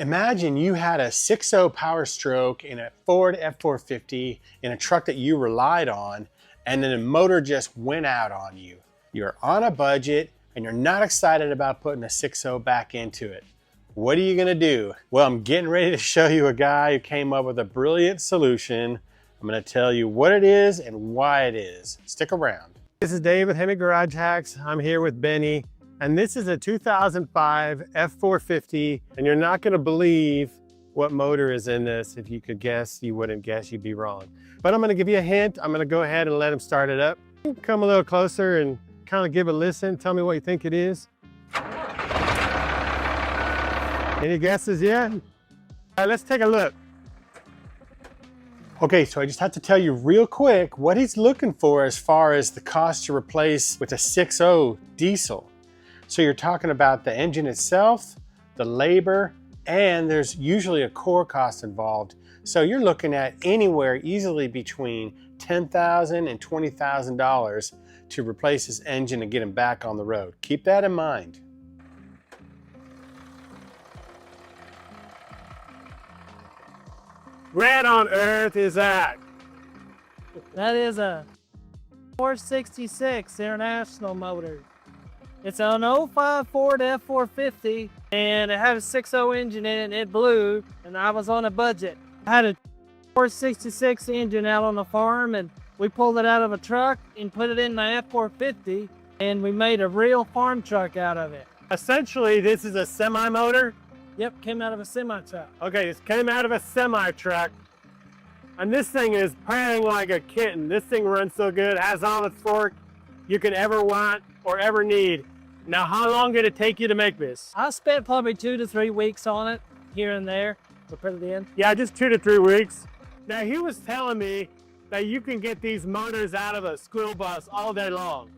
Imagine you had a 6.0 power stroke in a Ford F450 in a truck that you relied on, and then the motor just went out on you. You're on a budget and you're not excited about putting a 6.0 back into it. What are you gonna do? Well, I'm getting ready to show you a guy who came up with a brilliant solution. I'm gonna tell you what it is and why it is. Stick around. This is Dave with Hemi Garage Hacks. I'm here with Benny. And this is a 2005 F450, and you're not gonna believe what motor is in this. If you could guess, you wouldn't guess, you'd be wrong. But I'm gonna give you a hint. I'm gonna go ahead and let him start it up. Come a little closer and kind of give a listen. Tell me what you think it is. Any guesses yet? All right, let's take a look. Okay, so I just have to tell you real quick what he's looking for as far as the cost to replace with a 6.0 diesel. So you're talking about the engine itself, the labor, and there's usually a core cost involved. So you're looking at anywhere easily between $10,000 and $20,000 to replace this engine and get him back on the road. Keep that in mind. Where on earth is that? That is a 466 International motor. It's an 05 Ford F450, and it had a 6.0 engine in it, and it blew, and I was on a budget. I had a 466 engine out on the farm, and we pulled it out of a truck and put it in the F450, and we made a real farm truck out of it. Essentially, this is a semi motor? Yep, came out of a semi truck. Okay, this came out of a semi truck, and this thing is purring like a kitten. This thing runs so good, has all the torque you could ever want or ever need. Now, how long did it take you to make this? I spent probably 2 to 3 weeks on it, here and there, to put it in. Yeah, just 2 to 3 weeks. Now, he was telling me that you can get these motors out of a school bus all day long.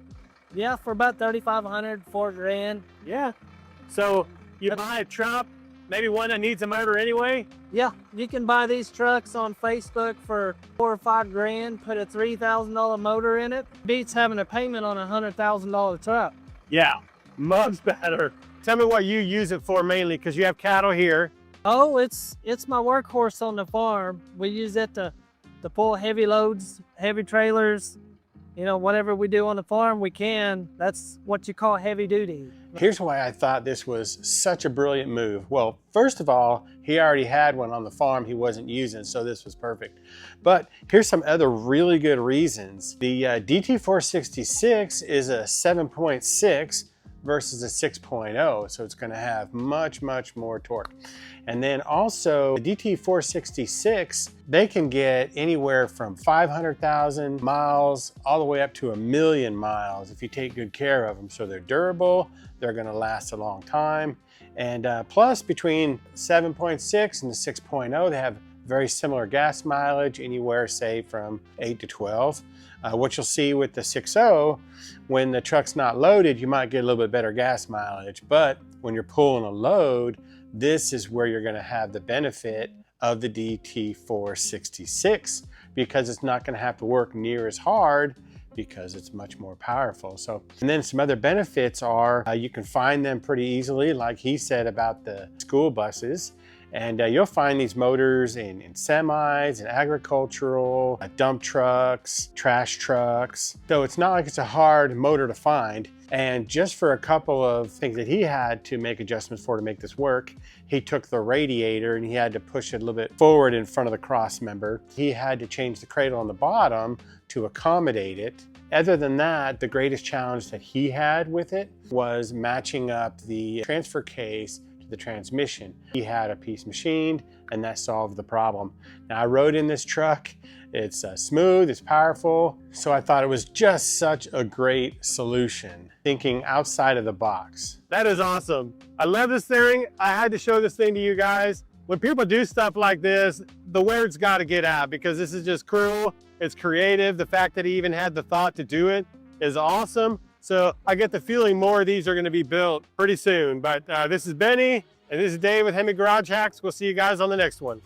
Yeah, for about $3,500, $4 grand. Yeah. So you buy a truck, maybe one that needs a motor anyway? Yeah, you can buy these trucks on Facebook for $4 or $5 grand, put a $3,000 motor in it. Beats having a payment on a $100,000 truck. Yeah, much better. Tell me what you use it for mainly, because you have cattle here. Oh, it's my workhorse on the farm. We use it to pull heavy loads, heavy trailers. You know, whatever we do on the farm, we can. That's what you call heavy duty. Here's why I thought this was such a brilliant move. Well, first of all, he already had one on the farm he wasn't using, so this was perfect. But here's some other really good reasons. The DT466 is a 7.6 versus a 6.0, so it's going to have much more torque. And then also the DT466, they can get anywhere from 500,000 miles all the way up to 1,000,000 miles if you take good care of them. So they're durable, they're going to last a long time, and plus between 7.6 and the 6.0, they have very similar gas mileage, anywhere say from 8 to 12. What you'll see with the 6.0, when the truck's not loaded, you might get a little bit better gas mileage, but when you're pulling a load, this is where you're gonna have the benefit of the DT466, because it's not gonna have to work near as hard because it's much more powerful. So, and then some other benefits are you can find them pretty easily, like he said about the school buses. And you'll find these motors in semis, and agricultural, dump trucks, trash trucks. So it's not like it's a hard motor to find. And just for a couple of things that he had to make adjustments for to make this work, he took the radiator and he had to push it a little bit forward in front of the cross member. He had to change the cradle on the bottom to accommodate it. Other than that, the greatest challenge that he had with it was matching up the transfer case the transmission. He had a piece machined, and that solved the problem. Now, I rode in this truck. It's smooth, it's powerful, so I thought it was just such a great solution, thinking outside of the box. That is awesome. I love this thing. I had to show this thing to you guys. When people do stuff like this, the word's got to get out, because this is just cool. It's creative. The fact that he even had the thought to do it is awesome. So I get the feeling more of these are going to be built pretty soon. But this is Benny, and this is Dave with Hemi Garage Hacks. We'll see you guys on the next one.